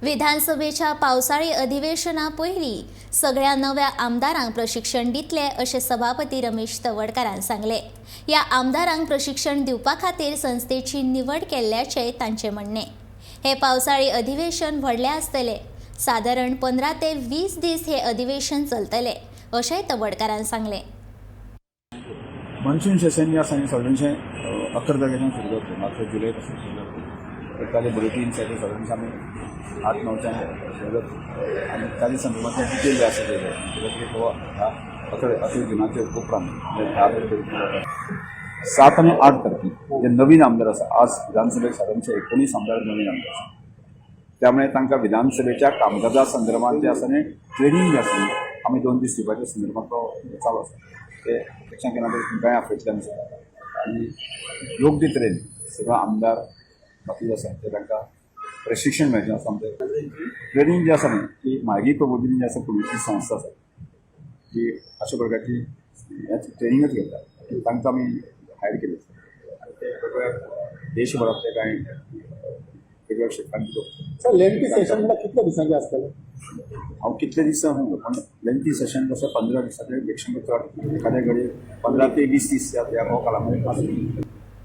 विधानसभेच्या पावसाळी अधिवेशना पयलीं सगळ्या नव्या आमदारांक प्रशिक्षण दितले अशें सभापती रमेश तवडकारान सांगले। ह्या आमदारांक प्रशिक्षण दिवपा खातीर संस्थेची निवड केल्ल्याचें तांचें म्हणणें। हे पावसाळी अधिवेशन व्हडलें आसतलें। सादारण 15 ते 20 दीस हे अधिवेशन चलतलें अशेंय तवडकारान सांगलें। मॉन्सून सेशन जे आसा न्ही सगळ्यांचें 11 तारखेच्यान सुरू जातलें, मागीर जुलय पासून सुरू जातलें। ताजे बुलेटीन सगळे सगळ्यांचे आमी 8-9च्यान सुरू जातलें आनी ताजे संदर्भांतले डिटेल जे आसा ते तो 11 जुनाचे उपरांत म्हणजे 7 आनी 8 तारखेक जे नवीन आमदार आसा, आज विधानसभेक सादारणशे 19 आमदार नवीन आमदार आसा, त्यामुळे तांकां विधानसभेच्या कामकाजा संदर्भात जे आसा न्ही ट्रेनिंग जे आसा आमी 2 दीस दिवपाच्या संदर्भात तो चालू आसा। ते पेक्षा केन्ना तरी खंयच्याय आफ्रिकल्यान आनी योग्य तरेन सगळो आमदार बाकी जे आसा ते तांकां प्रशिक्षण मेळचें आसा। आमचें ट्रेनिंग जी आसा न्ही ती म्हाळगी प्रबोधिनी जी आसा पुलीस संस्था आसा ती अशा प्रकारची ट्रेनिंगच घेता, तांकां आमी हायर केले आनी ते वेगवेगळ्या देशभरांतले कांय वेगवेगळ्या क्षेत्रांनी लोक। सर लेंथी सेशन म्हळ्यार कितले दिसांचे आसतले? हांव कितले दीस सांगू, पण लेंथी सेशन कसं 15 दिसांचे पेक्षा चड एखाद्या घडी 15 ते 20 दीस ह्या काळामध्ये आसतले।